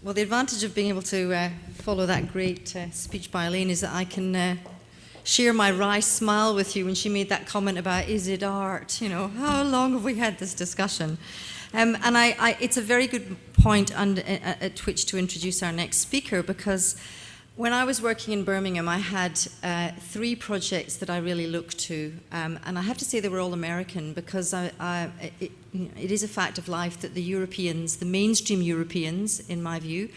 Well, the advantage of being able to follow that great speech by Elaine is that I can share my wry smile with you when she made that comment about, is it art? You know, how long have we had this discussion? And it's a very good point at which to introduce our next speaker, because when I was working in Birmingham, I had 3 projects that I really looked to, and I have to say they were all American, because it is a fact of life that the Europeans, the mainstream Europeans, in my view,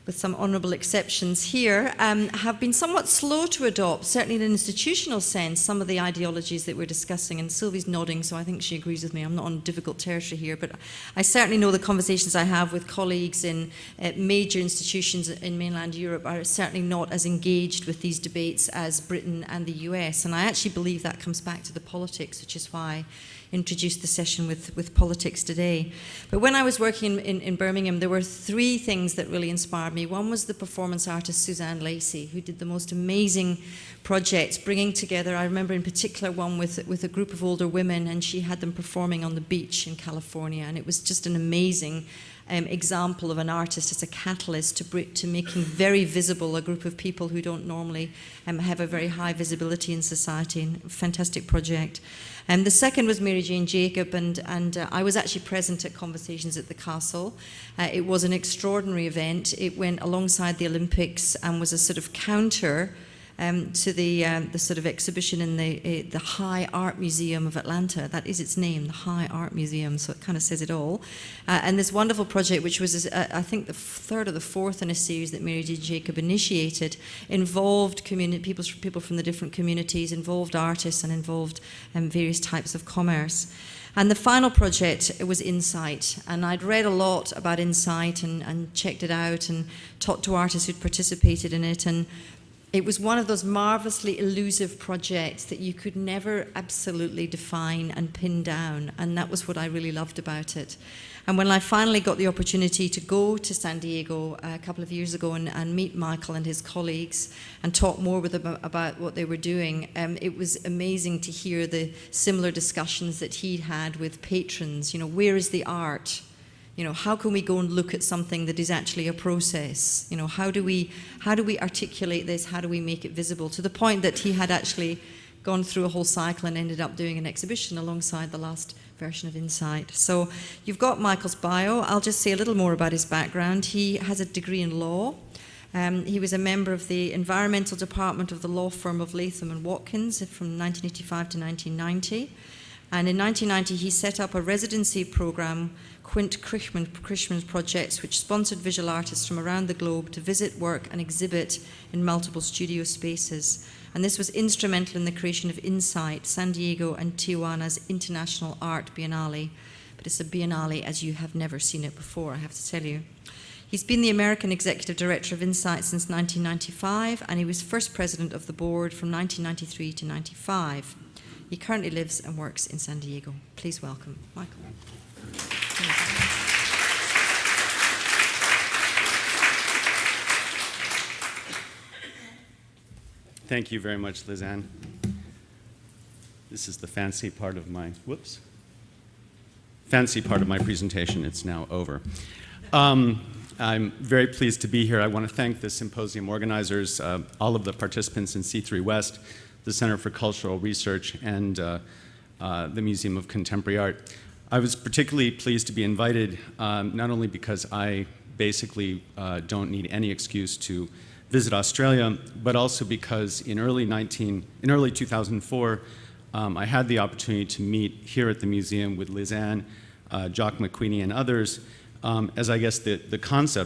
with some honourable exceptions here, have been somewhat slow to adopt, certainly in an institutional sense, some of the ideologies that we're discussing. And Sylvie's nodding, so I think she agrees with me. I'm not on difficult territory here, but I certainly know the conversations I have with colleagues in major institutions in mainland Europe are certainly not as engaged with these debates as Britain and the US. And I actually believe that comes back to the politics, which is why introduced the session with politics today. But when I was working in Birmingham, there were 3 things that really inspired me. One was the performance artist Suzanne Lacey, who did the most amazing projects, bringing together, I remember in particular one with a group of older women, and she had them performing on the beach in California, and it was just an amazing example of an artist as a catalyst to making very visible a group of people who don't normally have a very high visibility in society. And fantastic project. The second was Mary Jane Jacob, and I was actually present at Conversations at the Castle. It was an extraordinary event. It went alongside the Olympics and was a sort of counter to the sort of exhibition in the High Art Museum of Atlanta. That is its name, the High Art Museum, so it kind of says it all. And this wonderful project, which was, I think, the 3rd or the 4th in a series that Mary Jane Jacob initiated, involved people from the different communities, involved artists, and involved various types of commerce. And the final project was inSite, and I'd read a lot about inSite and checked it out and talked to artists who'd participated in it, and it was one of those marvelously elusive projects that you could never absolutely define and pin down, and that was what I really loved about it. And when I finally got the opportunity to go to San Diego a couple of years ago and meet Michael and his colleagues and talk more with them about what they were doing, it was amazing to hear the similar discussions that he'd had with patrons. You know, where is the art? You know, how can we go and look at something that is actually a process? You know, how do we articulate this? How do we make it visible? To the point that he had actually gone through a whole cycle and ended up doing an exhibition alongside the last version of inSite. So you've got Michael's bio. I'll just say a little more about his background. He has a degree in law. He was a member of the environmental department of the law firm of Latham and Watkins from 1985 to 1990. And in 1990, he set up a residency program, Krichman's projects, which sponsored visual artists from around the globe to visit, work, and exhibit in multiple studio spaces. And this was instrumental in the creation of inSite, San Diego and Tijuana's International Art Biennale. But it's a biennale as you have never seen it before, I have to tell you. He's been the American Executive Director of inSite since 1995, and he was first president of the board from 1993 to 95. He currently lives and works in San Diego. Please welcome Michael. Thank you very much, Lizanne. This is the fancy part of my, fancy part of my presentation. It's now over. I'm very pleased to be here. I want to thank the symposium organizers, all of the participants in C3 West, the Center for Cultural Research, and the Museum of Contemporary Art. I was particularly pleased to be invited, not only because I basically don't need any excuse to visit Australia, but also because in early 2004, I had the opportunity to meet here at the museum with Lizanne, Jock McQueenie, and others, as I guess the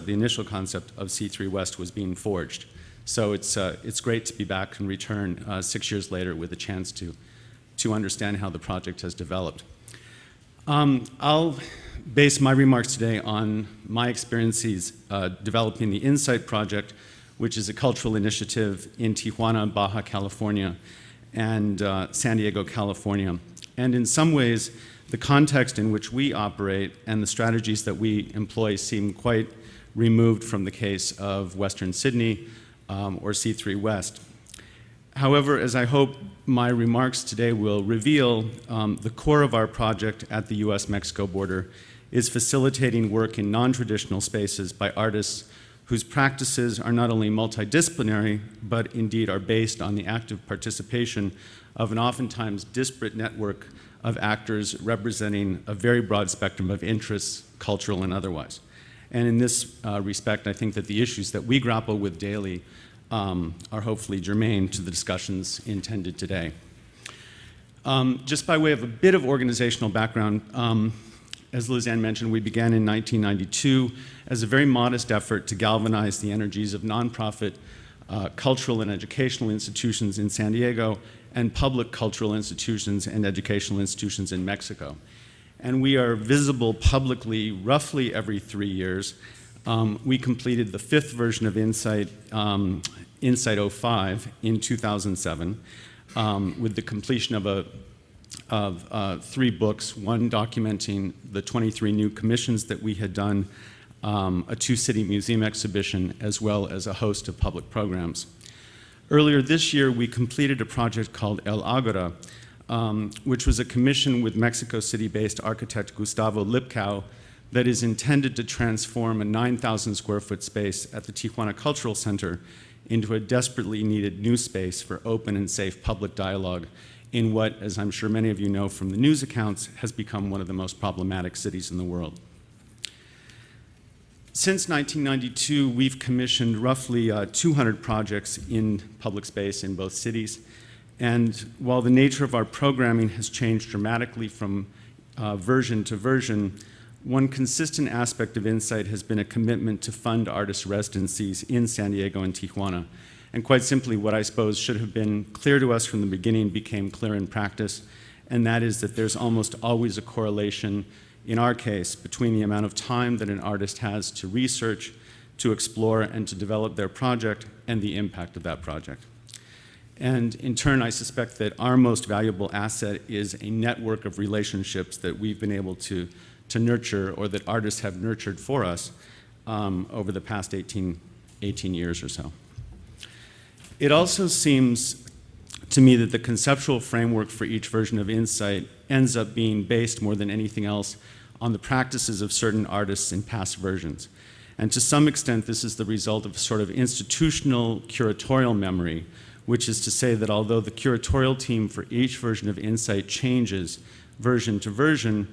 initial concept of C3 West was being forged. So it's great to be back and return 6 years later with a chance to understand how the project has developed. I'll base my remarks today on my experiences developing the inSite project, which is a cultural initiative in Tijuana, Baja California, and San Diego, California. And in some ways, the context in which we operate and the strategies that we employ seem quite removed from the case of Western Sydney or C3 West. However, as I hope my remarks today will reveal, the core of our project at the US-Mexico border is facilitating work in non-traditional spaces by artists whose practices are not only multidisciplinary, but indeed are based on the active participation of an oftentimes disparate network of actors representing a very broad spectrum of interests, cultural and otherwise. And in this respect, I think that the issues that we grapple with daily are hopefully germane to the discussions intended today. Just by way of a bit of organizational background, as Lizanne mentioned, we began in 1992 as a very modest effort to galvanize the energies of nonprofit cultural and educational institutions in San Diego and public cultural institutions and educational institutions in Mexico. And we are visible publicly roughly every 3 years. We completed the 5th version of inSite, inSite 05, in 2007, with the completion of 3 books, one documenting the 23 new commissions that we had done, a 2-city museum exhibition, as well as a host of public programs. Earlier this year, we completed a project called El Agora, which was a commission with Mexico City-based architect Gustavo Lipkow that is intended to transform a 9,000 square foot space at the Tijuana Cultural Center into a desperately needed new space for open and safe public dialogue in what, as I'm sure many of you know from the news accounts, has become one of the most problematic cities in the world. Since 1992, we've commissioned roughly 200 projects in public space in both cities. And while the nature of our programming has changed dramatically from version to version, one consistent aspect of inSite has been a commitment to fund artist residencies in San Diego and Tijuana. And quite simply, what I suppose should have been clear to us from the beginning became clear in practice, and that is that there's almost always a correlation, in our case, between the amount of time that an artist has to research, to explore, and to develop their project, and the impact of that project. And in turn, I suspect that our most valuable asset is a network of relationships that we've been able to nurture, or that artists have nurtured for us over the past 18 years or so. It also seems to me that the conceptual framework for each version of inSite ends up being based more than anything else on the practices of certain artists in past versions. And to some extent, this is the result of sort of institutional curatorial memory, which is to say that although the curatorial team for each version of inSite changes version to version,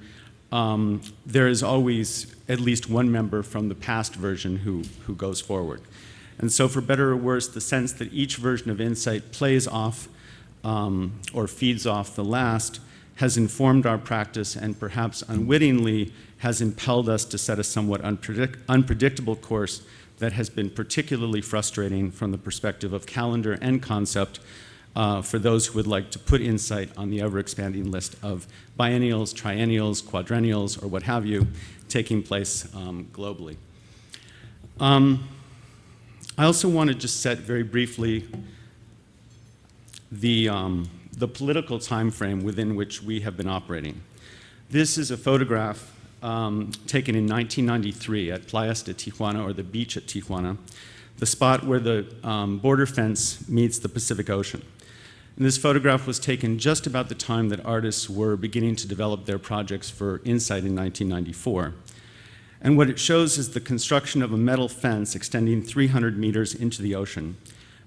there is always at least one member from the past version who goes forward. And so for better or worse, the sense that each version of inSite plays off or feeds off the last has informed our practice and perhaps unwittingly has impelled us to set a somewhat unpredictable course that has been particularly frustrating from the perspective of calendar and concept for those who would like to put inSite on the ever-expanding list of biennials, triennials, quadrennials, or what have you, taking place globally. I also want to just set very briefly the political time frame within which we have been operating. This is a photograph taken in 1993 at Playas de Tijuana, or the beach at Tijuana, the spot where the border fence meets the Pacific Ocean. And this photograph was taken just about the time that artists were beginning to develop their projects for inSite in 1994. And what it shows is the construction of a metal fence extending 300 meters into the ocean,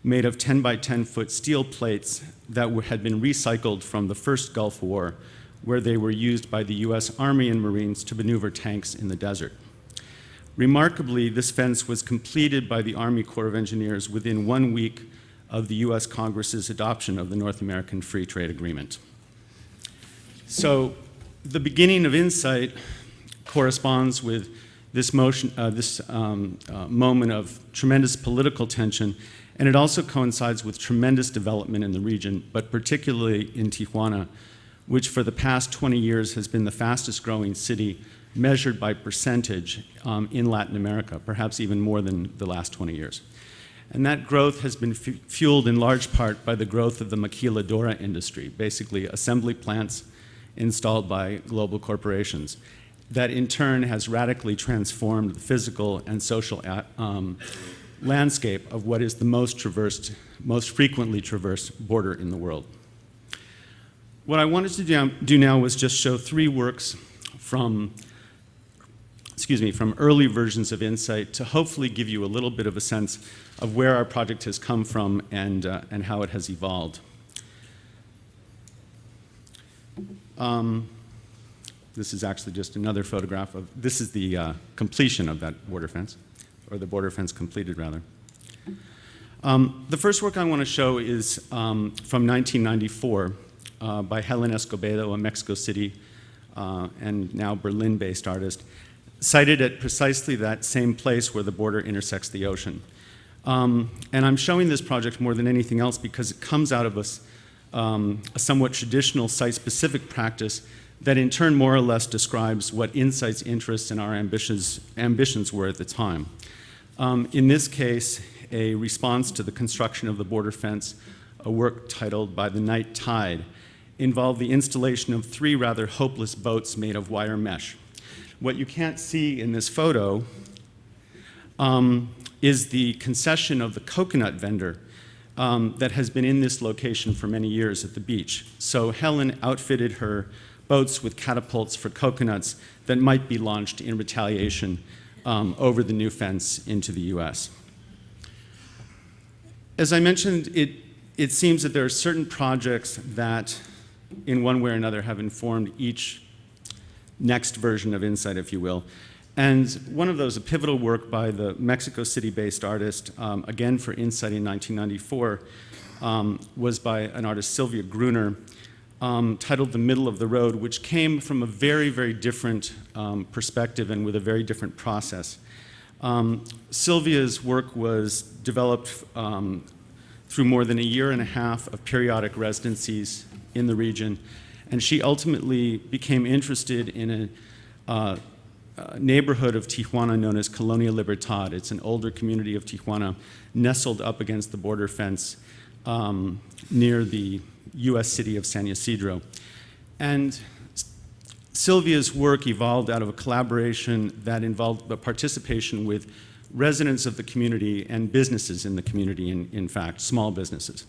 made of 10 by 10 foot steel plates that had been recycled from the first Gulf War, where they were used by the US Army and Marines to maneuver tanks in the desert. Remarkably, this fence was completed by the Army Corps of Engineers within 1 week of the US Congress's adoption of the North American Free Trade Agreement. So the beginning of inSite corresponds with this moment of tremendous political tension, and it also coincides with tremendous development in the region, but particularly in Tijuana, which for the past 20 years has been the fastest growing city measured by percentage in Latin America, perhaps even more than the last 20 years. And that growth has been fueled in large part by the growth of the maquiladora industry, basically assembly plants installed by global corporations. That in turn has radically transformed the physical and social landscape of what is the most frequently traversed border in the world. What I wanted to do now was just show 3 works from from early versions of inSite to hopefully give you a little bit of a sense of where our project has come from and how it has evolved. This is actually just another photograph of, this is the completion of that border fence, or the border fence completed, rather. The first work I want to show is from 1994 by Helen Escobedo, a Mexico City and now Berlin-based artist, sited at precisely that same place where the border intersects the ocean. And I'm showing this project more than anything else because it comes out of a somewhat traditional site-specific practice that in turn more or less describes what inSite's interests and our ambitions were at the time. In this case, a response to the construction of the border fence, a work titled By the Night Tide, involved the installation of 3 rather hopeless boats made of wire mesh. What you can't see in this photo is the concession of the coconut vendor that has been in this location for many years at the beach. So Helen outfitted her boats with catapults for coconuts that might be launched in retaliation over the new fence into the US. As I mentioned, it seems that there are certain projects that, in one way or another, have informed each next version of inSite, if you will. And one of those, a pivotal work by the Mexico City-based artist, again for inSite in 1994, was by an artist, Sylvia Gruner, titled The Middle of the Road, which came from a very, very different perspective and with a very different process. Sylvia's work was developed through more than a year and a half of periodic residencies in the region, and she ultimately became interested in a neighborhood of Tijuana known as Colonia Libertad. It's an older community of Tijuana nestled up against the border fence near the US city of San Ysidro. And Sylvia's work evolved out of a collaboration that involved the participation with residents of the community and businesses in the community, in fact, small businesses.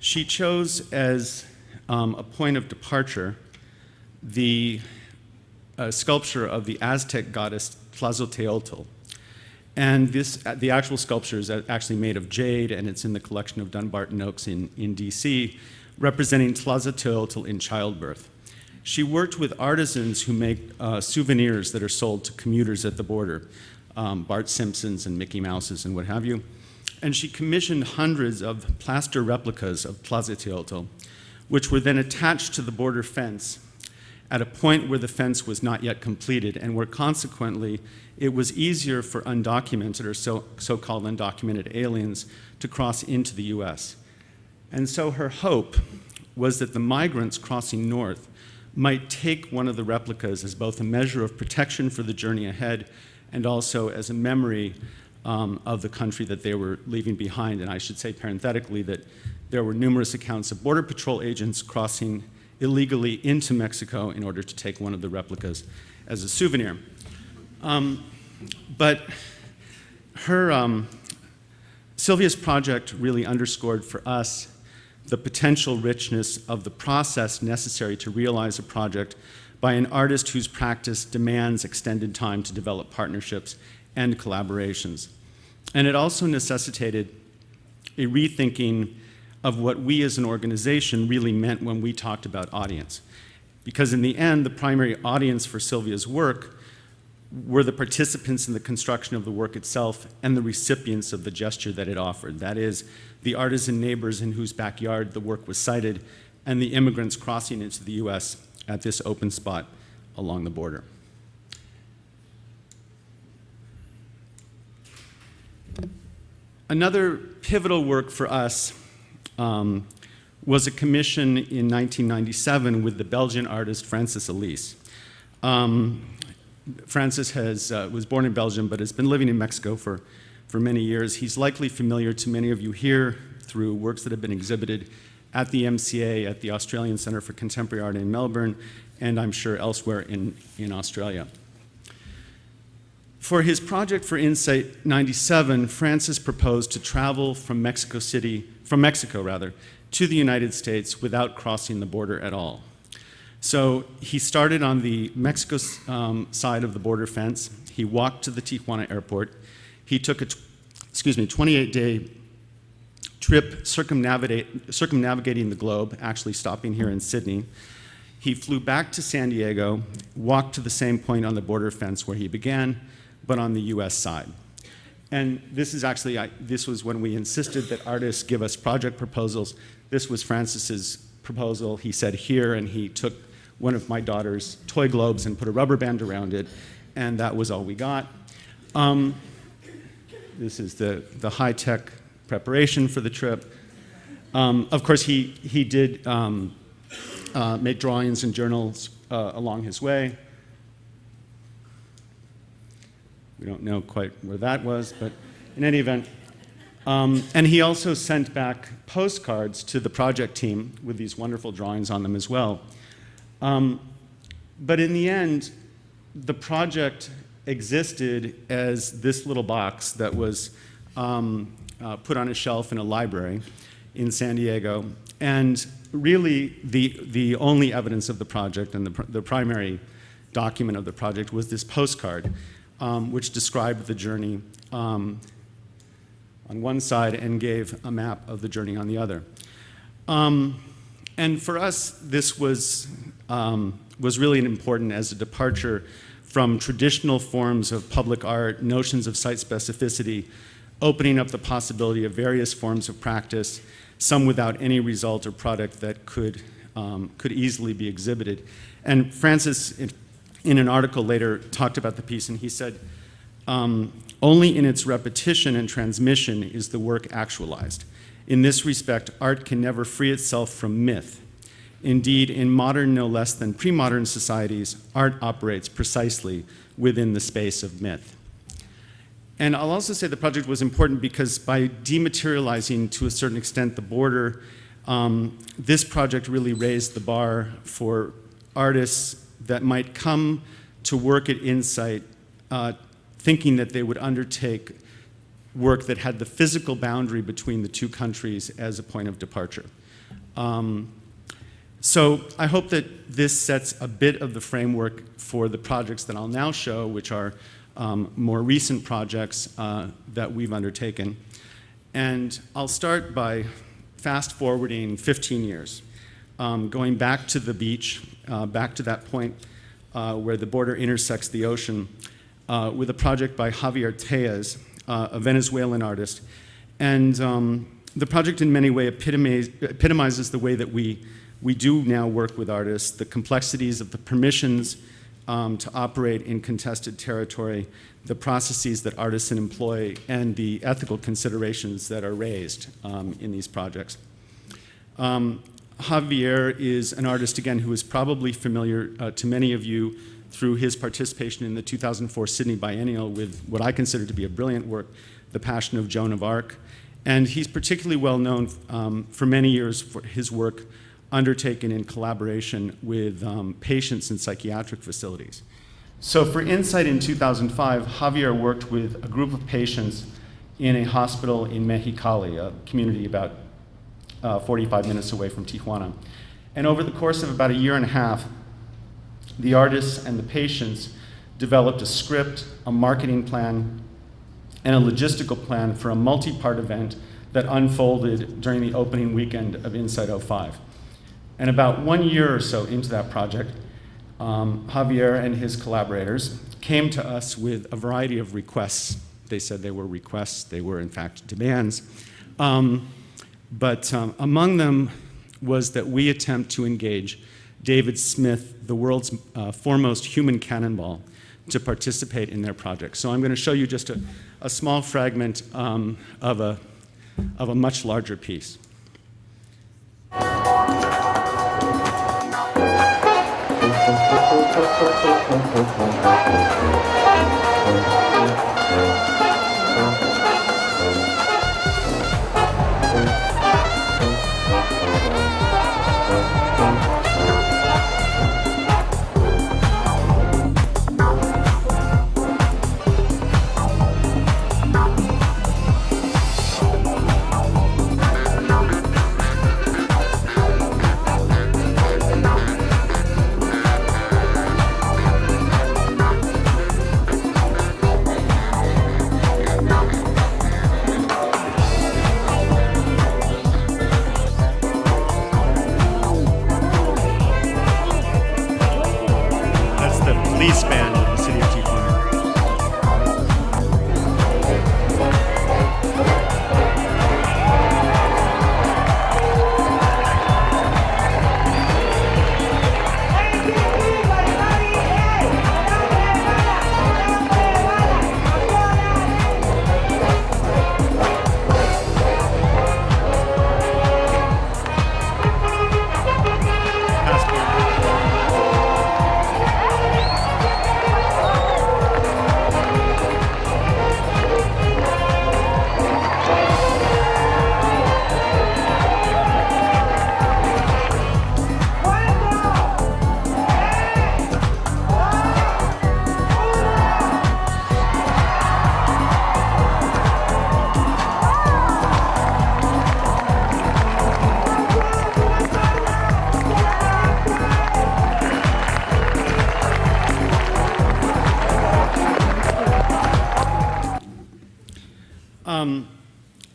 She chose as a point of departure the sculpture of the Aztec goddess Tlazolteotl. And the actual sculpture is actually made of jade, and it's in the collection of Dunbarton Oaks in DC, representing Tlazolteotl in childbirth. She worked with artisans who make souvenirs that are sold to commuters at the border, Bart Simpsons and Mickey Mouses and what have you. And she commissioned hundreds of plaster replicas of Tlazolteotl, which were then attached to the border fence at a point where the fence was not yet completed, and where consequently it was easier for undocumented or so-called undocumented aliens to cross into the US. And so her hope was that the migrants crossing north might take one of the replicas as both a measure of protection for the journey ahead and also as a memory of the country that they were leaving behind. And I should say parenthetically that there were numerous accounts of Border Patrol agents crossing illegally into Mexico in order to take one of the replicas as a souvenir. But Sylvia's project really underscored for us the potential richness of the process necessary to realize a project by an artist whose practice demands extended time to develop partnerships and collaborations. And it also necessitated a rethinking of what we as an organization really meant when we talked about audience. Because in the end, the primary audience for Sylvia's work were the participants in the construction of the work itself and the recipients of the gesture that it offered. That is, the artisan neighbors in whose backyard the work was sited and the immigrants crossing into the US at this open spot along the border. Another pivotal work for us was a commission in 1997 with the Belgian artist Francis Elise. Francis was born in Belgium but has been living in Mexico for many years. He's likely familiar to many of you here through works that have been exhibited at the MCA, at the Australian Centre for Contemporary Art in Melbourne, and I'm sure elsewhere in Australia. For his project for inSite 97, Francis proposed to travel from Mexico, to the United States without crossing the border at all. So he started on the Mexico side of the border fence. He walked to the Tijuana airport. He took a 28-day trip circumnavigating the globe, actually stopping here in Sydney. He flew back to San Diego, walked to the same point on the border fence where he began, but on the US side. And this is actually, this was when we insisted that artists give us project proposals. This was Francis's proposal. He said here, and he took one of my daughter's toy globes and put a rubber band around it, and that was all we got. This is the high-tech preparation for the trip. Of course, he did make drawings and journals along his way. We don't know quite where that was, but in any event. And he also sent back postcards to the project team with these wonderful drawings on them as well. But in the end, the project existed as this little box that was put on a shelf in a library in San Diego. And really, the only evidence of the project and the primary document of the project was this postcard, which described the journey on one side and gave a map of the journey on the other. And for us, this was really important as a departure from traditional forms of public art, notions of site specificity, opening up the possibility of various forms of practice, some without any result or product that could easily be exhibited. And Francis, in an article later, talked about the piece, and he said, only in its repetition and transmission is the work actualized. In this respect, art can never free itself from myth. Indeed, in modern no less than pre-modern societies, art operates precisely within the space of myth. And I'll also say the project was important because by dematerializing to a certain extent the border, this project really raised the bar for artists that might come to work at inSite thinking that they would undertake work that had the physical boundary between the two countries as a point of departure. So I hope that this sets a bit of the framework for the projects that I'll now show, which are more recent projects that we've undertaken. And I'll start by fast forwarding 15 years, going back to the beach, back to that point where the border intersects the ocean, with a project by Javier Tellez, a Venezuelan artist. And the project in many ways epitomizes the way that we do now work with artists, the complexities of the permissions to operate in contested territory, the processes that artists employ, and the ethical considerations that are raised in these projects. Javier is an artist, again, who is probably familiar to many of you through his participation in the 2004 Sydney Biennial with what I consider to be a brilliant work, The Passion of Joan of Arc. And he's particularly well known for many years for his work undertaken in collaboration with patients in psychiatric facilities. So for inSite in 2005, Javier worked with a group of patients in a hospital in Mexicali, a community about 45 minutes away from Tijuana. And over the course of about a year and a half, the artists and the patients developed a script, a marketing plan, and a logistical plan for a multi-part event that unfolded during the opening weekend of inSite 05. And about 1 year or so into that project, Javier and his collaborators came to us with a variety of requests. They said they were requests, they were in fact demands. But among them was that we attempt to engage David Smith, the world's foremost human cannonball, to participate in their project. So I'm going to show you just a small fragment of a much larger piece.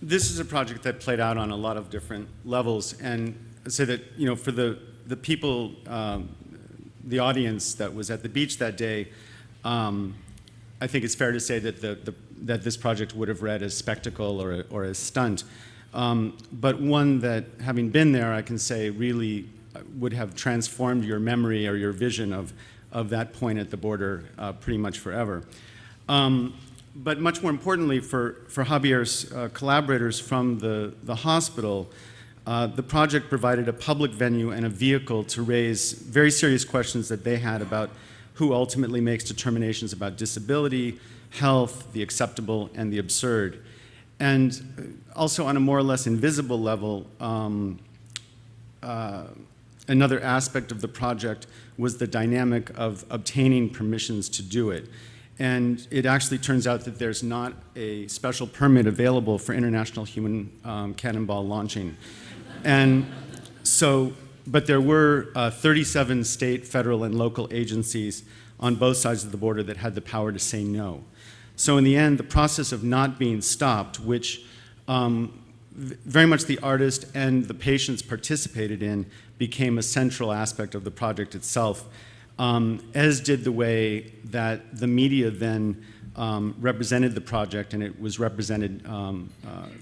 This is a project that played out on a lot of different levels, and I'd say that, you know, for the people, the audience that was at the beach that day, I think it's fair to say that that this project would have read as spectacle or as stunt, but one that, having been there, I can say really would have transformed your memory or your vision of that point at the border pretty much forever. But much more importantly, for Javier's collaborators from the hospital, the project provided a public venue and a vehicle to raise very serious questions that they had about who ultimately makes determinations about disability, health, the acceptable, and the absurd. And also on a more or less invisible level, another aspect of the project was the dynamic of obtaining permissions to do it. And it actually turns out that there's not a special permit available for international human cannonball launching. And so, but there were 37 state, federal, and local agencies on both sides of the border that had the power to say no. So in the end, the process of not being stopped, which very much the artist and the patients participated in, became a central aspect of the project itself, as did the way that the media then represented the project, and it was represented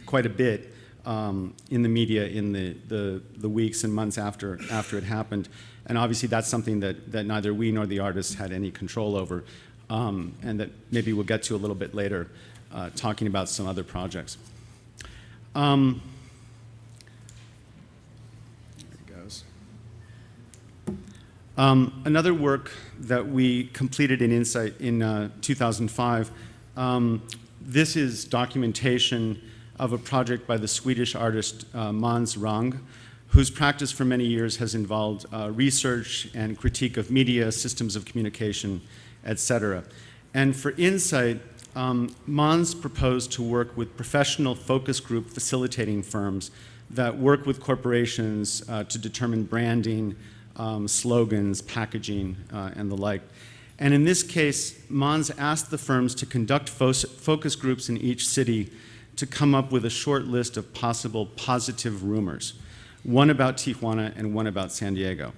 quite a bit in the media in the weeks and months after it happened. And obviously that's something that neither we nor the artists had any control over, and that maybe we'll get to a little bit later, talking about some other projects. There it goes. Another work that we completed in inSite in 2005, this is documentation of a project by the Swedish artist Måns Rang, whose practice for many years has involved research and critique of media, systems of communication, etc. And for inSite, Måns proposed to work with professional focus group facilitating firms that work with corporations to determine branding, slogans, packaging, and the like. And in this case, Måns asked the firms to conduct focus groups in each city to come up with a short list of possible positive rumors, one about Tijuana and one about San Diego.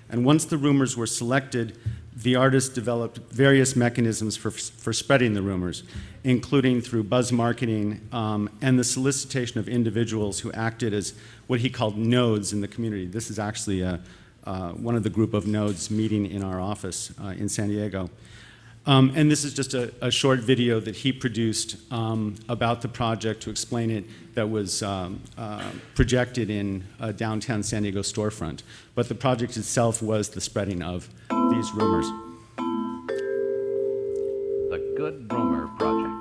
And once the rumors were selected, the artist developed various mechanisms for spreading the rumors, including through buzz marketing and the solicitation of individuals who acted as what he called nodes in the community. This is actually one of the group of nodes meeting in our office in San Diego. And this is just a short video that he produced about the project to explain it, that was projected in a downtown San Diego storefront. But the project itself was the spreading of these rumors. The Good Rumor Project.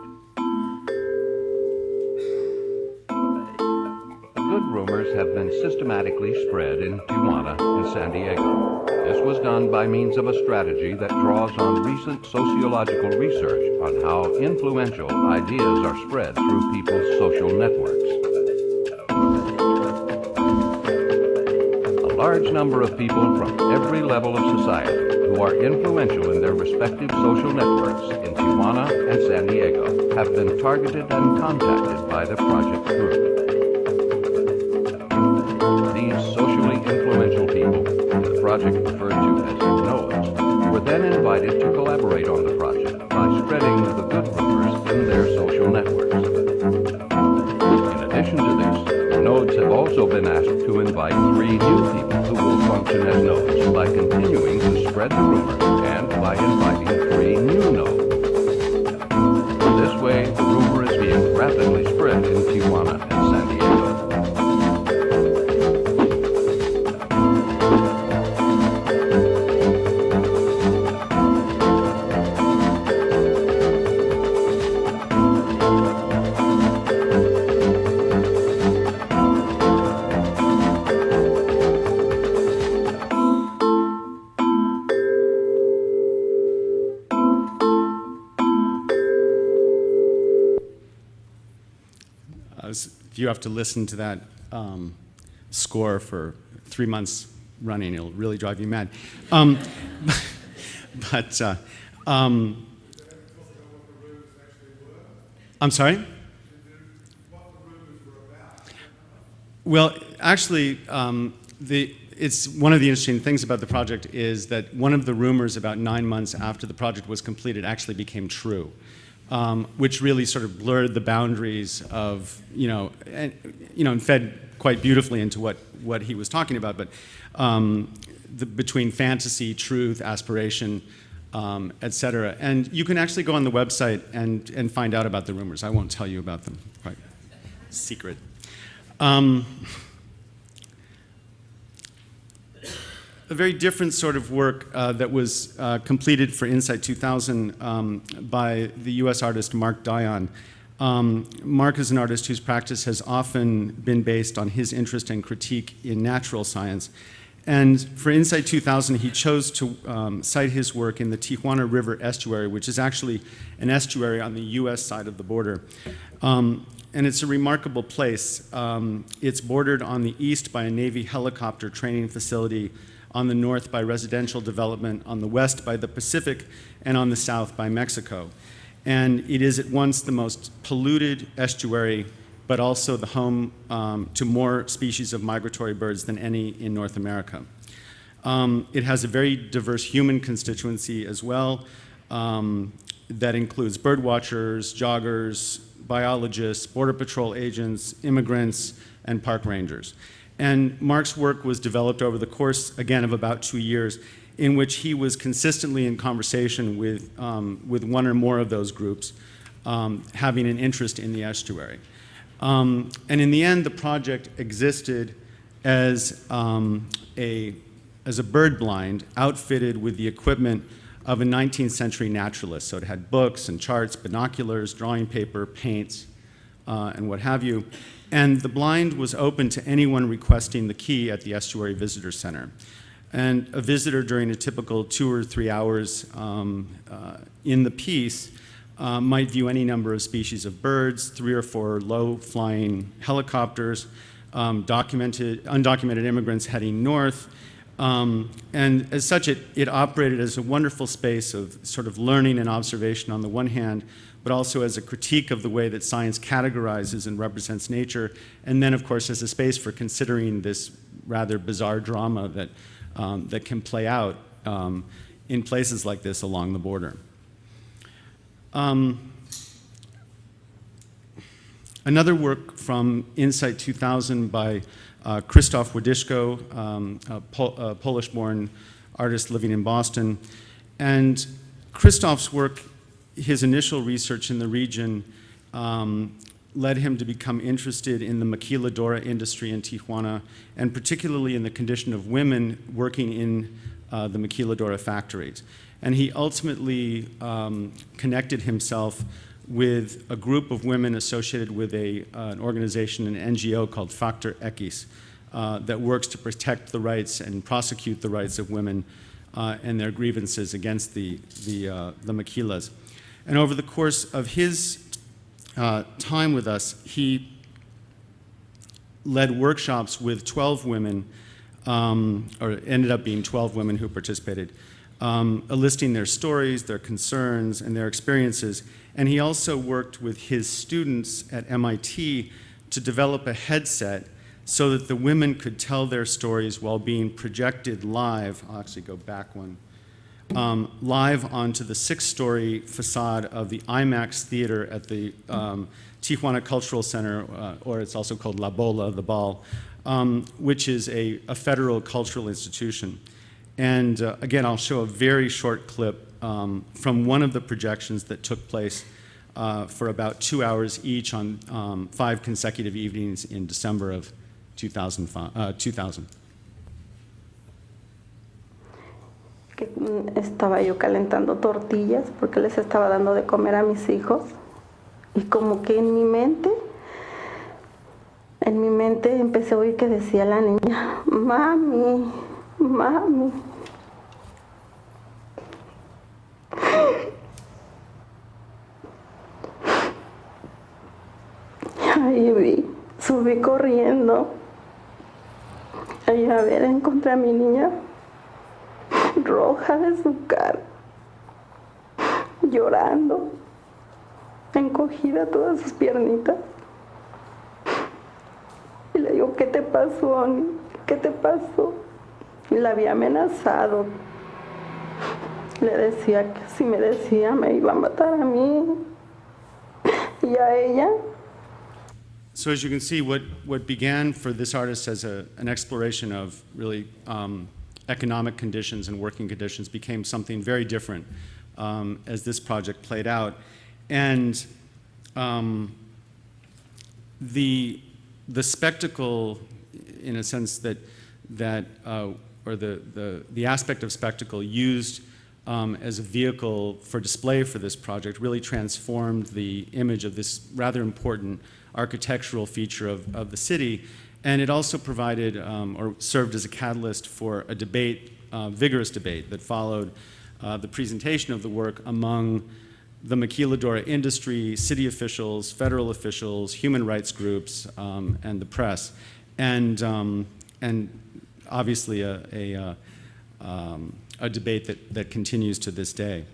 Good rumors have been systematically spread in Tijuana and San Diego. This was done by means of a strategy that draws on recent sociological research on how influential ideas are spread through people's social networks. A large number of people from every level of society who are influential in their respective social networks in Tijuana and San Diego have been targeted and contacted by the project group. These socially influential people, the project referred to as nodes, were then invited to collaborate on the project by spreading the good rumors in their social networks. In addition to this, the nodes have also been asked to invite 3 new people who will function as nodes by continuing to spread the rumor and by inviting 3 new nodes. This way, the rumor is being rapidly spread in Tijuana and San Diego. If you have to listen to that score for 3 months running, it'll really drive you mad. I'm sorry? Well, actually, it's one of the interesting things about the project is that one of the rumors about 9 months after the project was completed actually became true, which really sort of blurred the boundaries of, and fed quite beautifully into what he was talking about, but between fantasy, truth, aspiration, et cetera. And you can actually go on the website and find out about the rumors. I won't tell you about them, quite secret. A very different sort of work that was completed for inSite 2000 by the US artist Mark Dion. Mark is an artist whose practice has often been based on his interest and critique in natural science. And for inSite 2000, he chose to cite his work in the Tijuana River estuary, which is actually an estuary on the US side of the border. And it's a remarkable place. It's bordered on the east by a Navy helicopter training facility, on the north by residential development, on the west by the Pacific, and on the south by Mexico. And it is at once the most polluted estuary, but also the home to more species of migratory birds than any in North America. It has a very diverse human constituency as well that includes bird watchers, joggers, biologists, border patrol agents, immigrants, and park rangers. And Mark's work was developed over the course, again, of about 2 years, in which he was consistently in conversation with one or more of those groups, having an interest in the estuary. And in the end, the project existed as a bird blind outfitted with the equipment of a 19th century naturalist. So it had books and charts, binoculars, drawing paper, paints, and what have you. And the blind was open to anyone requesting the key at the Estuary Visitor Center. And a visitor during a typical 2 or 3 hours in the piece might view any number of species of birds, 3 or 4 low-flying helicopters, undocumented immigrants heading north. And as such, it operated as a wonderful space of sort of learning and observation on the one hand, but also as a critique of the way that science categorizes and represents nature, and then, of course, as a space for considering this rather bizarre drama that can play out in places like this along the border. Another work from inSite 2000 by Krzysztof Łodyszko, a Polish-born artist living in Boston. And Krzysztof's work, his initial research in the region, led him to become interested in the maquiladora industry in Tijuana, and particularly in the condition of women working in the maquiladora factories. And he ultimately connected himself with a group of women associated with an organization, an NGO called Factor X, that works to protect the rights and prosecute the rights of women and their grievances against the maquilas. And over the course of his time with us, he led workshops with 12 women, or it ended up being 12 women who participated, listing their stories, their concerns, and their experiences. And he also worked with his students at MIT to develop a headset so that the women could tell their stories while being projected live. I'll actually go back one. Live onto the 6-story facade of the IMAX theater at the Tijuana Cultural Center, or it's also called La Bola, the Ball, which is a federal cultural institution. And again, I'll show a very short clip from one of the projections that took place for about 2 hours each on 5 consecutive evenings in December of 2000. Que estaba yo calentando tortillas porque les estaba dando de comer a mis hijos, y como que en mi mente empecé a oír que decía la niña, mami, mami. Ahí subí corriendo, ahí a ver, encontré a mi niña roja de su cara, llorando, encogida todas sus piernitas. Y le digo, dijo, ¿qué te pasó, Ani? ¿Qué te pasó? Y la había amenazado. Le decía que si me decía me iba a matar a mí y a ella. So as you can see, what began for this artist as an exploration of really economic conditions and working conditions became something very different as this project played out. And the spectacle, in a sense or the aspect of spectacle used as a vehicle for display for this project really transformed the image of this rather important architectural feature of the city. And it also provided or served as a catalyst for a debate, vigorous debate that followed the presentation of the work among the maquiladora industry, city officials, federal officials, human rights groups, and the press. And obviously a debate that continues to this day.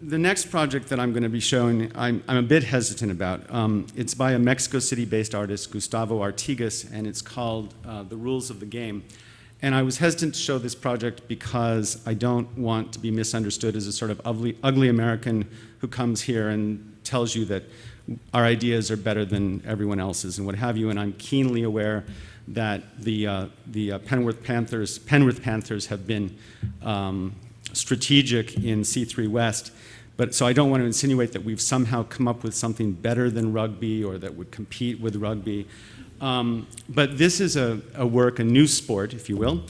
The next project that I'm going to be showing, I'm a bit hesitant about. It's by a Mexico City-based artist, Gustavo Artigas, and it's called The Rules of the Game. And I was hesitant to show this project because I don't want to be misunderstood as a sort of ugly American who comes here and tells you that our ideas are better than everyone else's and what have you. And I'm keenly aware that the Penrith Panthers have been strategic in C3 West. But so I don't want to insinuate that we've somehow come up with something better than rugby or that would compete with rugby. But this is a work, a new sport, if you will,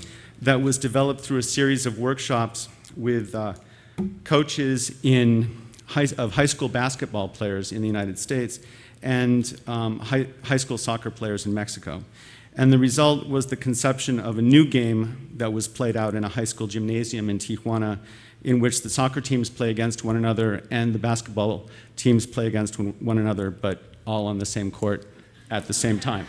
that was developed through a series of workshops with coaches of high school basketball players in the United States and high school soccer players in Mexico. And the result was the conception of a new game that was played out in a high school gymnasium in Tijuana, in which the soccer teams play against one another and the basketball teams play against one another, but all on the same court at the same time.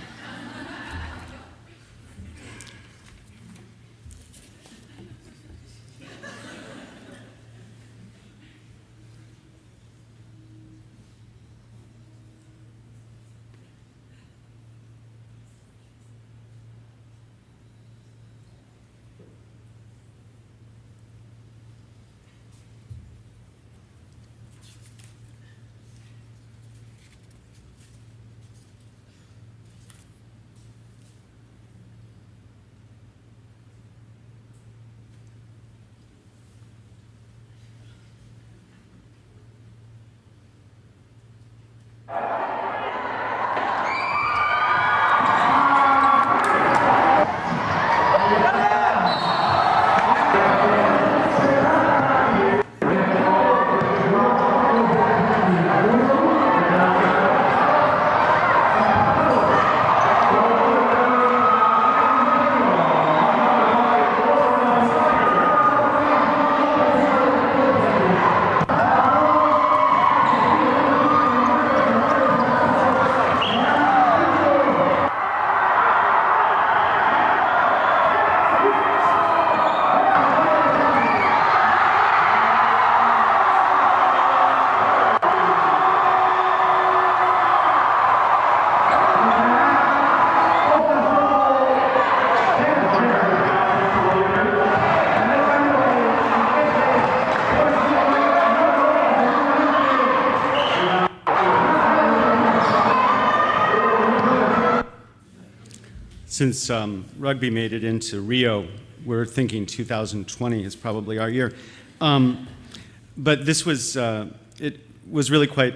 Since rugby made it into Rio, we're thinking 2020 is probably our year. But this was, it was really quite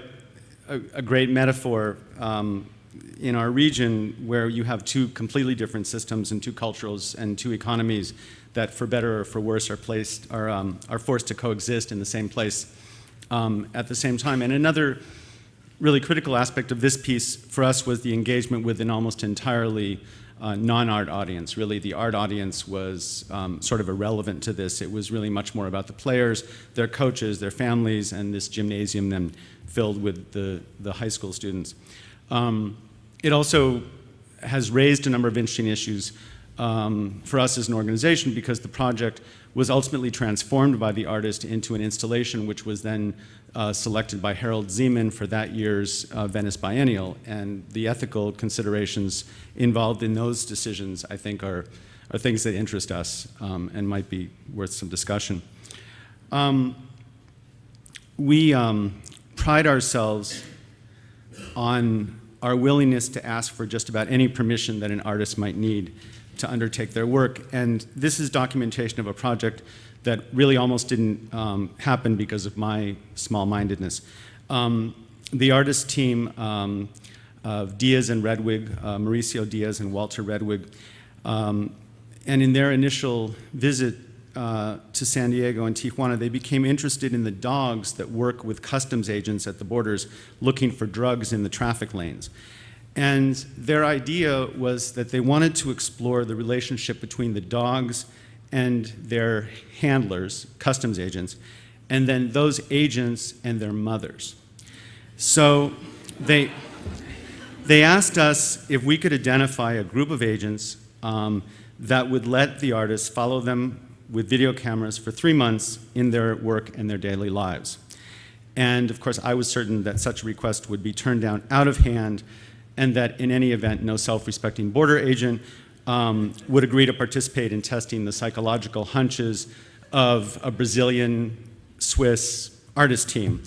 a great metaphor in our region where you have two completely different systems and two cultures and two economies that for better or for worse are forced to coexist in the same place at the same time. And another really critical aspect of this piece for us was the engagement with an almost entirely non-art audience. Really, the art audience was sort of irrelevant to this. It was really much more about the players, their coaches, their families, and this gymnasium then filled with the high school students. It also has raised a number of interesting issues for us as an organization, because the project was ultimately transformed by the artist into an installation which was then selected by Harold Zeman for that year's Venice Biennial. And the ethical considerations involved in those decisions, I think, are things that interest us and might be worth some discussion. We pride ourselves on our willingness to ask for just about any permission that an artist might need to undertake their work. And this is documentation of a project that really almost didn't happen because of my small-mindedness. The artist team of Diaz and Redwig, Mauricio Diaz and Walter Redwig, and in their initial visit to San Diego and Tijuana, they became interested in the dogs that work with customs agents at the borders looking for drugs in the traffic lanes. And their idea was that they wanted to explore the relationship between the dogs and their handlers, customs agents, and then those agents and their mothers. So they asked us if we could identify a group of agents that would let the artists follow them with video cameras for 3 months in their work and their daily lives. And of course, I was certain that such a request would be turned down out of hand, and that in any event, no self-respecting border agent would agree to participate in testing the psychological hunches of a Brazilian, Swiss artist team.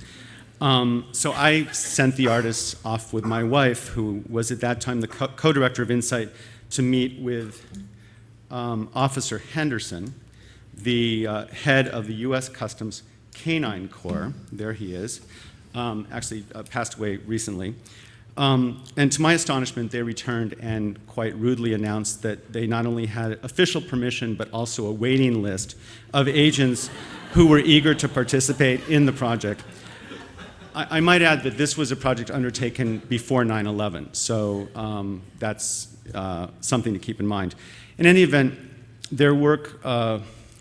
So I sent the artists off with my wife, who was at that time the co-director of inSite, to meet with Officer Henderson, the head of the US Customs Canine Corps. There he is, actually passed away recently. And to my astonishment, they returned and quite rudely announced that they not only had official permission, but also a waiting list of agents who were eager to participate in the project. I might add that this was a project undertaken before 9/11, so that's something to keep in mind. In any event, their work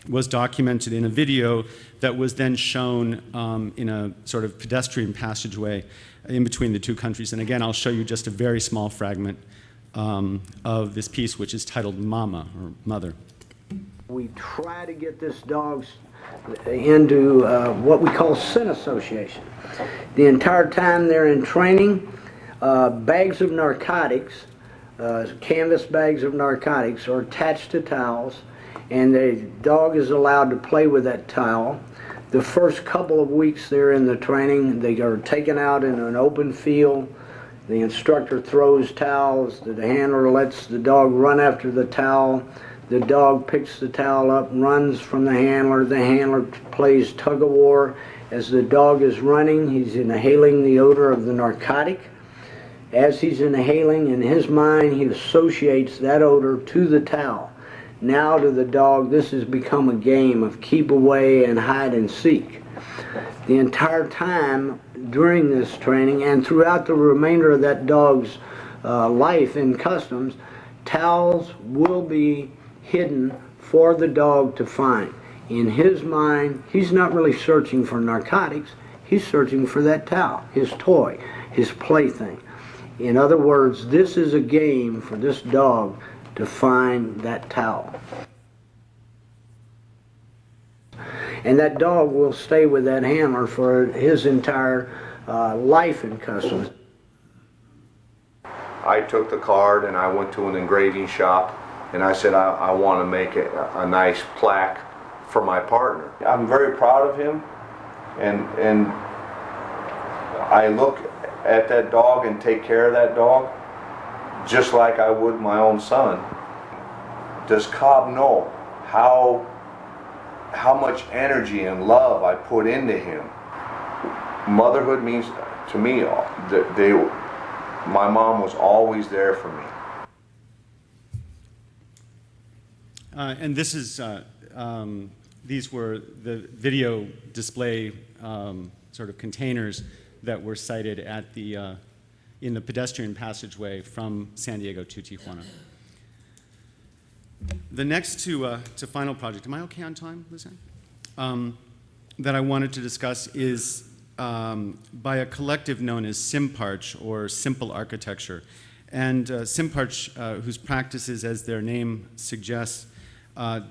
was documented in a video that was then shown in a sort of pedestrian passageway in between the two countries. And again, I'll show you just a very small fragment of this piece, which is titled Mama, or Mother. We try to get this dog into what we call scent association. The entire time they're in training, bags of narcotics, canvas bags of narcotics are attached to towels, and the dog is allowed to play with that towel. The first couple of weeks they're in the training, they are taken out in an open field. The instructor throws towels, the handler lets the dog run after the towel. The dog picks the towel up, runs from the handler plays tug of war. As the dog is running, he's inhaling the odor of the narcotic. As he's inhaling, in his mind, he associates that odor to the towel. Now to the dog, this has become a game of keep away and hide and seek. The entire time during this training and throughout the remainder of that dog's life in customs, towels will be hidden for the dog to find. In his mind, he's not really searching for narcotics, he's searching for that towel, his toy, his plaything. In other words, this is a game for this dog to find that towel. And that dog will stay with that handler for his entire life in customs. I took the card and I went to an engraving shop and I said I want to make a nice plaque for my partner. I'm very proud of him, and I look at that dog and take care of that dog just like I would my own son. Does Cobb know how much energy and love I put into him? Motherhood means to me that my mom was always there for me. And this is, these were the video display sort of containers that were sited at the, in the pedestrian passageway from San Diego to Tijuana. The next to final project, am I okay on time, Lizanne? That I wanted to discuss is by a collective known as SimParch, or Simple Architecture. And Simparch, whose practice is, as their name suggests,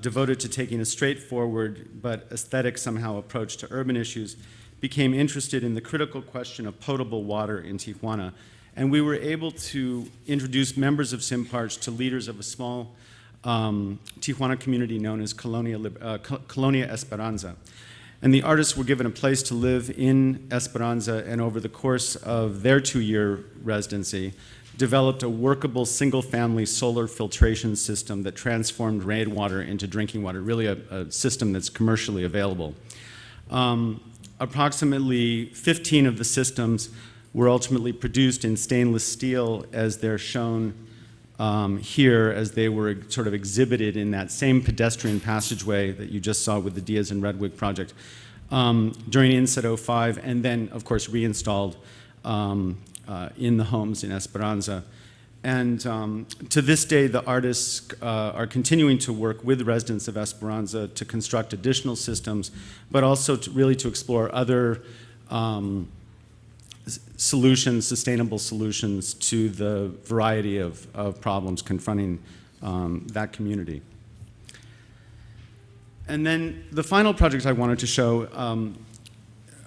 devoted to taking a straightforward but aesthetic somehow approach to urban issues, became interested in the critical question of potable water in Tijuana. And we were able to introduce members of Simparch to leaders of a small Tijuana community known as Colonia Esperanza. And the artists were given a place to live in Esperanza, and over the course of their 2-year residency, developed a workable single-family solar filtration system that transformed rainwater into drinking water, really a system that's commercially available. Approximately 15 of the systems were ultimately produced in stainless steel, as they're shown here, as they were sort of exhibited in that same pedestrian passageway that you just saw with the Diaz and Redwig project during inSite 05, and then, of course, reinstalled in the homes in Esperanza. And to this day, the artists are continuing to work with residents of Esperanza to construct additional systems, but also really to explore other solutions, sustainable solutions to the variety of problems confronting that community. And then the final project I wanted to show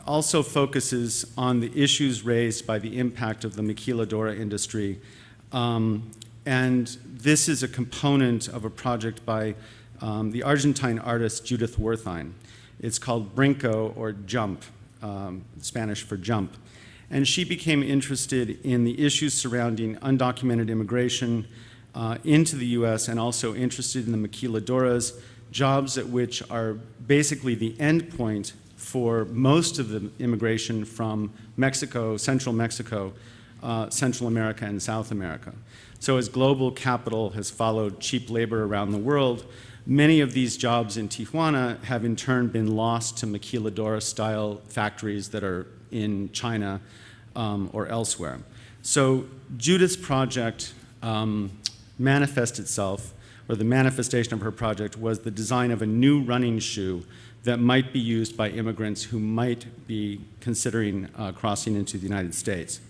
also focuses on the issues raised by the impact of the maquiladora industry. And this is a component of a project by the Argentine artist Judith Wertheim. It's called Brinco, or Jump, Spanish for jump. And she became interested in the issues surrounding undocumented immigration into the US, and also interested in the maquiladoras, jobs at which are basically the end point for most of the immigration from Mexico, Central America, and South America. So as global capital has followed cheap labor around the world, many of these jobs in Tijuana have in turn been lost to maquiladora-style factories that are in China or elsewhere. So Judith's project manifests itself, or the manifestation of her project was the design of a new running shoe that might be used by immigrants who might be considering crossing into the United States.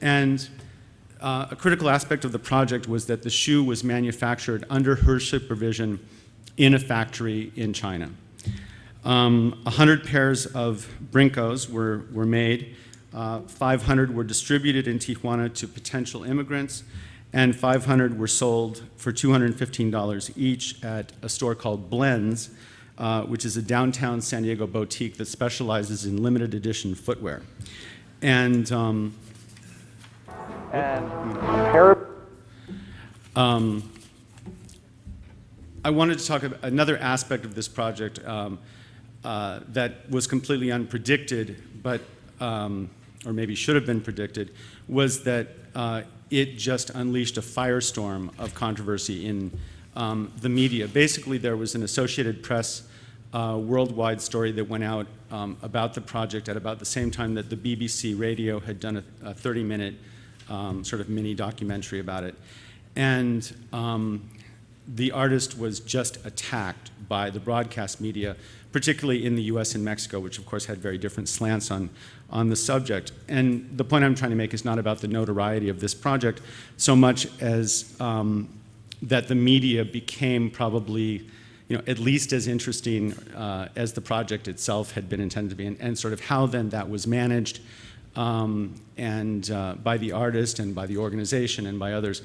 And a critical aspect of the project was that the shoe was manufactured under her supervision in a factory in China. 100 pairs of Brincos were made. 500 were distributed in Tijuana to potential immigrants, and 500 were sold for $215 each at a store called Blends, which is a downtown San Diego boutique that specializes in limited edition footwear. And I wanted to talk about another aspect of this project that was completely unpredicted, but or maybe should have been predicted, was that it just unleashed a firestorm of controversy in the media. Basically, there was an Associated Press worldwide story that went out about the project at about the same time that the BBC radio had done a 30-minute sort of mini documentary about it. And the artist was just attacked by the broadcast media, particularly in the US and Mexico, which of course had very different slants on the subject. And the point I'm trying to make is not about the notoriety of this project so much as that the media became probably, at least as interesting as the project itself had been intended to be, and sort of how then that was managed and by the artist and by the organization and by others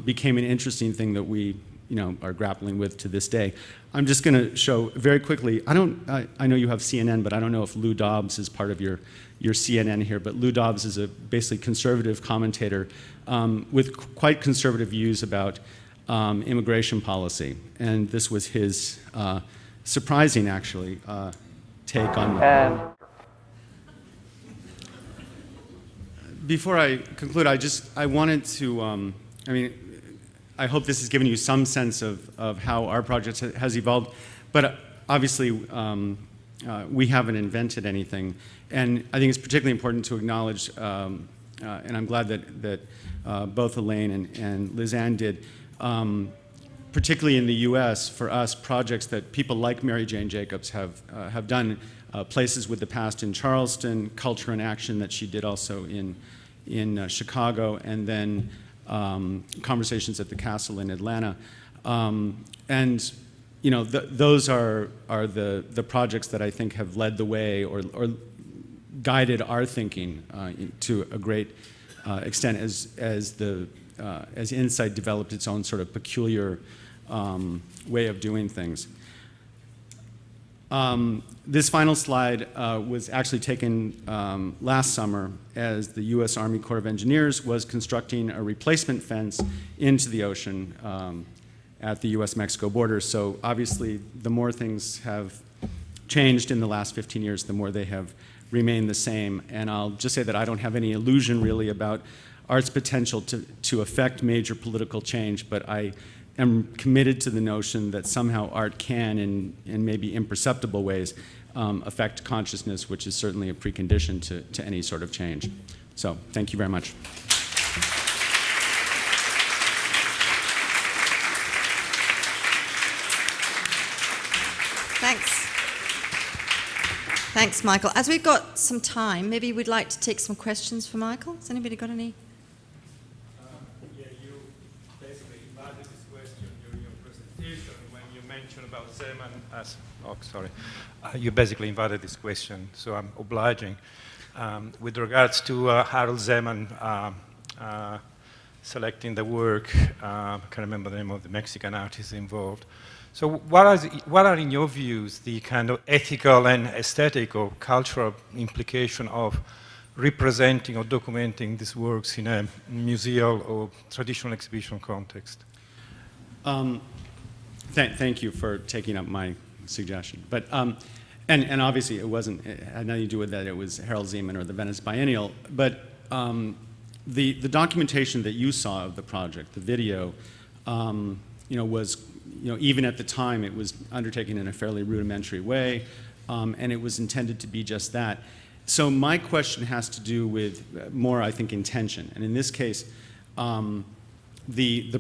became an interesting thing that we are grappling with to this day. I'm just going to show very quickly. I know you have CNN, but I don't know if Lou Dobbs is part of your CNN here. But Lou Dobbs is a basically conservative commentator with quite conservative views about immigration policy, and this was his surprising, actually, take on. Before I conclude, I wanted to. I hope this has given you some sense of how our project has evolved, but obviously we haven't invented anything, and I think it's particularly important to acknowledge, and I'm glad that both Elaine and Liz Ann did, particularly in the US, for us, projects that people like Mary Jane Jacobs have done, Places with the Past in Charleston, Culture in Action that she did also in Chicago, and then conversations at the castle in Atlanta. And you know, those are the projects that I think have led the way or guided our thinking to a great extent as inSite developed its own sort of peculiar way of doing things. This final slide was actually taken last summer as the U.S. Army Corps of Engineers was constructing a replacement fence into the ocean at the U.S.-Mexico border. So obviously, the more things have changed in the last 15 years, the more they have remained the same. And I'll just say that I don't have any illusion really about art's potential to affect major political change, but I am committed to the notion that somehow art can, in maybe imperceptible ways, affect consciousness, which is certainly a precondition to any sort of change. So thank you very much. Thanks. Thanks, Michael. As we've got some time, maybe we'd like to take some questions for Michael. Has anybody got any? Yeah, you basically invited this question during your presentation when you mentioned about Zeman as, oh, sorry. You basically invited this question, so I'm obliging. With regards to Harold Zeman selecting the work, I can't remember the name of the Mexican artist involved. So what are, in your views, the kind of ethical and aesthetic or cultural implication of representing or documenting these works in a museal or traditional exhibition context? Thank you for taking up my suggestion. But, and obviously it had nothing to do with that, it was Harold Zeman or the Venice Biennial. But the documentation that you saw of the project, the video, was, even at the time, it was undertaken in a fairly rudimentary way, and it was intended to be just that. So my question has to do with more, I think, intention. And in this case, the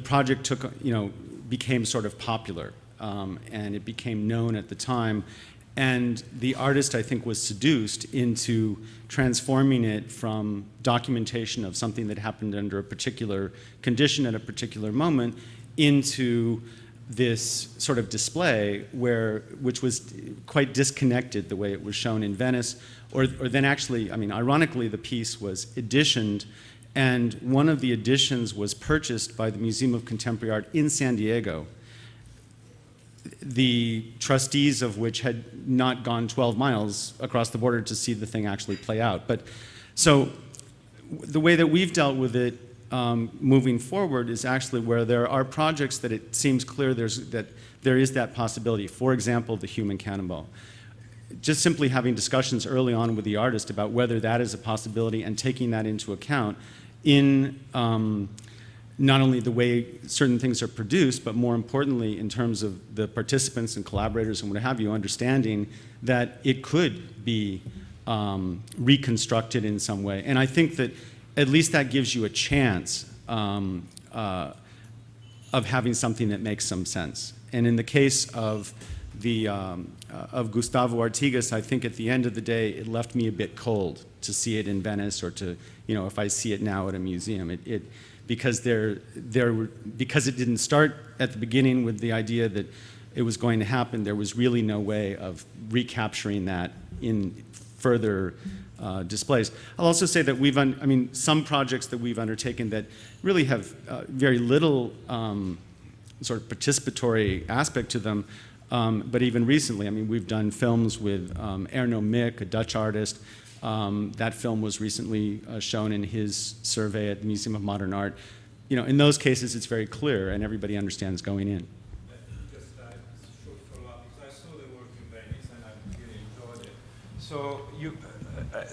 project became sort of popular, and it became known at the time. And the artist, I think, was seduced into transforming it from documentation of something that happened under a particular condition at a particular moment into this sort of display which was quite disconnected the way it was shown in Venice, or then actually, ironically, the piece was editioned, and one of the editions was purchased by the Museum of Contemporary Art in San Diego, the trustees of which had not gone 12 miles across the border to see the thing actually play out. But so the way that we've dealt with it moving forward is actually where there are projects that it seems clear that there is that possibility. For example, the human cannonball. Just simply having discussions early on with the artist about whether that is a possibility and taking that into account in not only the way certain things are produced, but more importantly in terms of the participants and collaborators and what have you, understanding that it could be reconstructed in some way. And I think that at least that gives you a chance of having something that makes some sense. And in the case of of Gustavo Artigas, I think at the end of the day, it left me a bit cold to see it in Venice or to, if I see it now at a museum. Because because it didn't start at the beginning with the idea that it was going to happen, there was really no way of recapturing that in further displays. I'll also say that some projects that we've undertaken that really have very little sort of participatory aspect to them, but even recently, we've done films with Erno Mick, a Dutch artist. That film was recently shown in his survey at the Museum of Modern Art. In those cases, it's very clear and everybody understands going in. Just a short follow-up, because I saw the work in Venice and I really enjoyed it.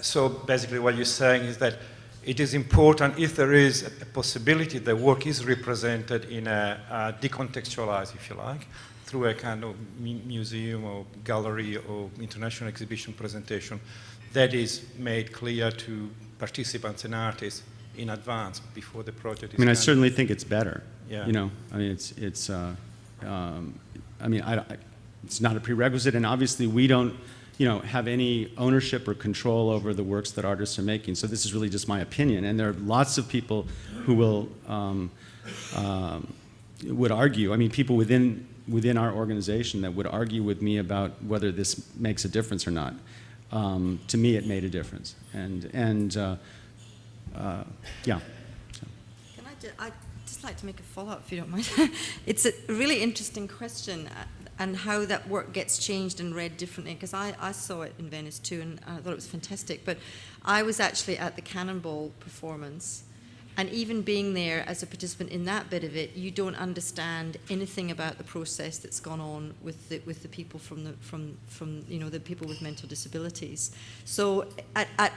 So basically what you're saying is that it is important, if there is a possibility the work is represented in a decontextualized, if you like, through a kind of museum or gallery or international exhibition presentation, that is made clear to participants and artists in advance before the project is I certainly think it's better. Yeah. It's not a prerequisite, and obviously we don't have any ownership or control over the works that artists are making. So this is really just my opinion, and there are lots of people who would argue. I mean, people within our organization that would argue with me about whether this makes a difference or not. To me, it made a difference, and yeah. So. I'd just like to make a follow-up, if you don't mind. It's a really interesting question, and how that work gets changed and read differently, because I saw it in Venice too, and I thought it was fantastic. But I was actually at the Cannonball performance, and even being there as a participant in that bit of it, you don't understand anything about the process that's gone on with the people from the people with mental disabilities. So at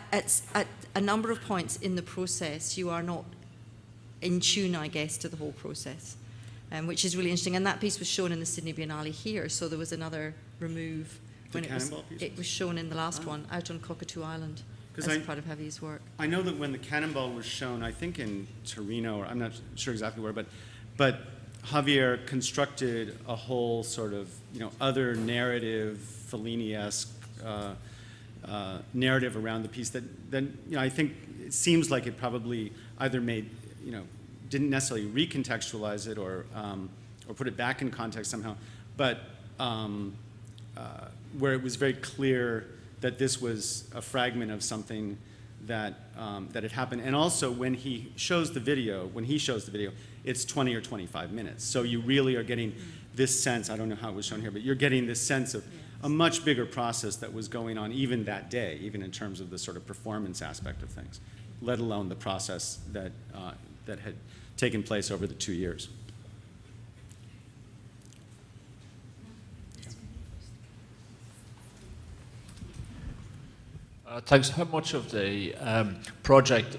a number of points in the process, you are not in tune, I guess, to the whole process, which is really interesting. And that piece was shown in the Sydney Biennale here, so there was another remove when it was shown in the last one out on Cockatoo Island as part of Javier's work. I know that when the Cannonball was shown, I think in Torino, or I'm not sure exactly where, but Javier constructed a whole sort of other narrative, Fellini-esque narrative around the piece that I think it seems like it probably either made didn't necessarily recontextualize it or put it back in context somehow, but where it was very clear that this was a fragment of something that had happened. And also when he shows the video, it's 20 or 25 minutes. So you really are getting this sense, I don't know how it was shown here, but you're getting this sense of a much bigger process that was going on even that day, even in terms of the sort of performance aspect of things, let alone the process that had taken place over the 2 years. Thanks. How much of the project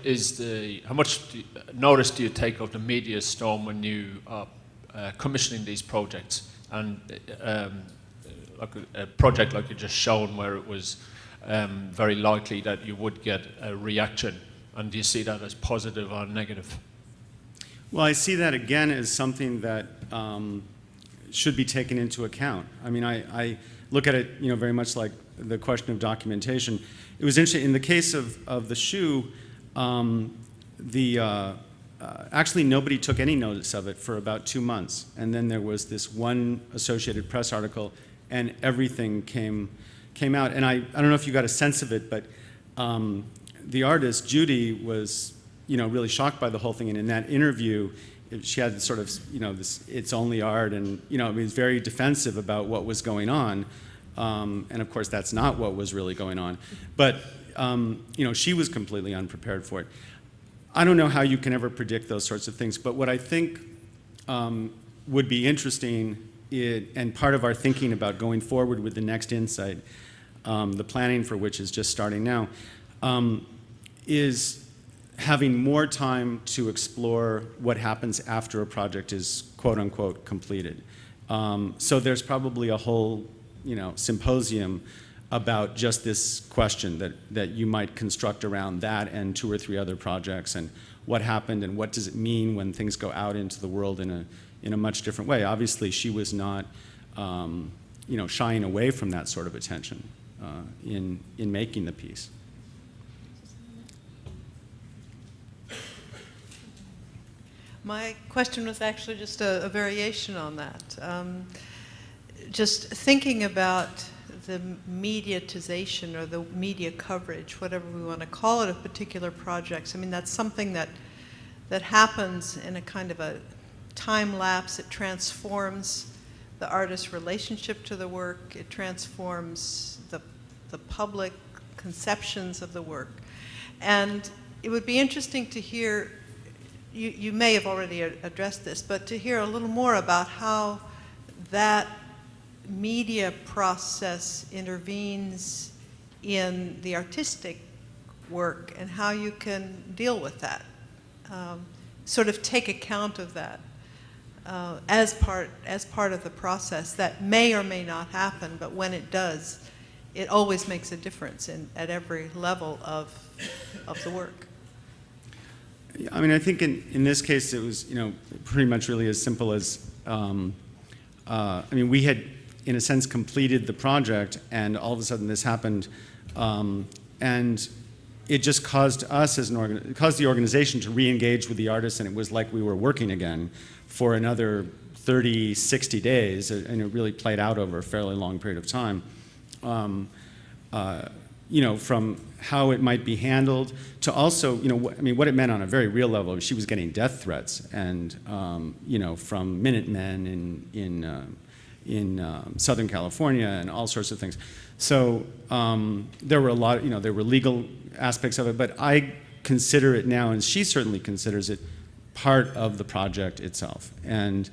how much notice do you take of the media storm when you commissioning these projects? And like a project like you just shown, where it was very likely that you would get a reaction, and do you see that as positive or negative? Well, I see that again as something that should be taken into account. I mean, I look at it, very much like the question of documentation. It was interesting in the case of the shoe. Actually, nobody took any notice of it for about 2 months, and then there was this one Associated Press article, and everything came out. And I don't know if you got a sense of it, but the artist Judy was really shocked by the whole thing, and in that interview, she had sort of this "it's only art," and it was very defensive about what was going on. And of course, that's not what was really going on. But she was completely unprepared for it. I don't know how you can ever predict those sorts of things. But what I think would be interesting, and part of our thinking about going forward with the next inSite, the planning for which is just starting now, is having more time to explore what happens after a project is quote unquote completed. So there's probably a whole symposium about just this question that you might construct around that and 2 or 3 other projects, and what happened and what does it mean when things go out into the world in a much different way. Obviously, she was not shying away from that sort of attention in making the piece. My question was actually just a variation on that. Just thinking about the mediatization or the media coverage, whatever we want to call it, of particular projects. I mean, that's something that happens in a kind of a time lapse. It transforms the artist's relationship to the work. It transforms the public conceptions of the work. And it would be interesting to hear, you may have already addressed this, but to hear a little more about how that media process intervenes in the artistic work and how you can deal with that, sort of take account of that as part of the process that may or may not happen, but when it does, it always makes a difference at every level of the work. I mean, I think in this case it was pretty much really as simple as I mean, we had in a sense, completed the project, and all of a sudden this happened, and it just caused us as caused the organization to re-engage with the artists, and it was like we were working again for another 30, 60 days, and it really played out over a fairly long period of time. You know, from how it might be handled to also, you know, I mean, what it meant on a very real level. She was getting death threats, and you know, from Minutemen in Southern California and all sorts of things. So there were a lot, you know, there were legal aspects of it, but I consider it now, and she certainly considers it, part of the project itself. And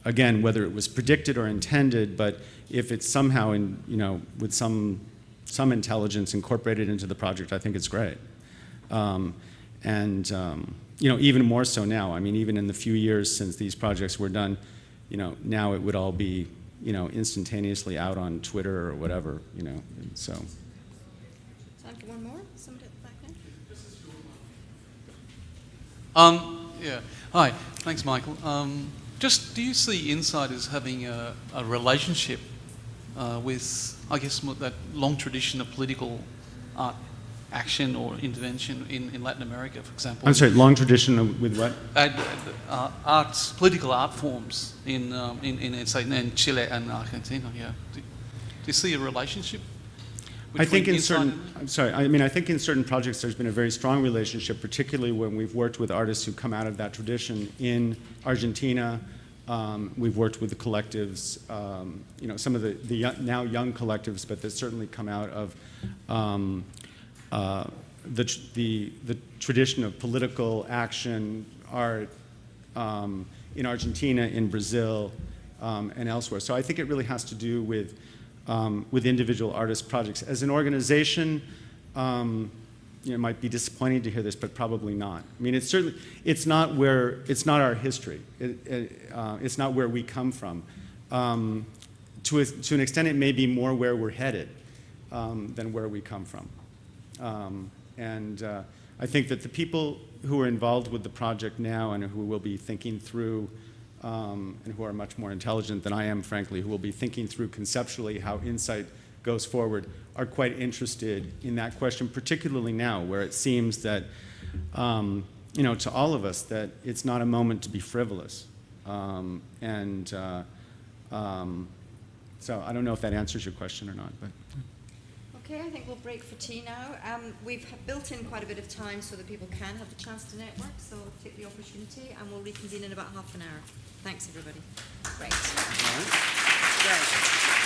again, whether it was predicted or intended, but if it's somehow, in, you know, with some intelligence incorporated into the project, I think it's great. You know, even more so now. I mean, even in the few years since these projects were done, you know, now it would all be, you know, instantaneously out on Twitter or whatever, you know, and so. Time for one more? Somebody at the back there? Yeah. Hi. Thanks, Michael. Just, do you see inSite as having a relationship with, I guess, that long tradition of political art action or intervention in Latin America, for example? I'm sorry, long tradition with what? Arts, political art forms in say, in Chile and Argentina. Yeah. Do you see a relationship? I think in certain, I'm sorry, I mean, I think in certain projects there's been a very strong relationship, particularly when we've worked with artists who come out of that tradition in Argentina. We've worked with the collectives, you know, some of the now young collectives, but that certainly come out of the tradition of political action, art in Argentina, in Brazil, and elsewhere. So I think it really has to do with individual artist projects. As an organization, you know, it might be disappointing to hear this, but probably not. I mean, it's certainly, it's not our history. It's not where we come from. To an extent, it may be more where we're headed than where we come from. I think that the people who are involved with the project now and who will be thinking through, and who are much more intelligent than I am, frankly, who will be thinking through conceptually how inSite goes forward, are quite interested in that question, particularly now, where it seems that, you know, to all of us, that it's not a moment to be frivolous. So I don't know if that answers your question or not, but. Okay, I think we'll break for tea now. We've built in quite a bit of time so that people can have the chance to network, so we'll take the opportunity and we'll reconvene in about half an hour. Thanks, everybody. Great. All right. Great.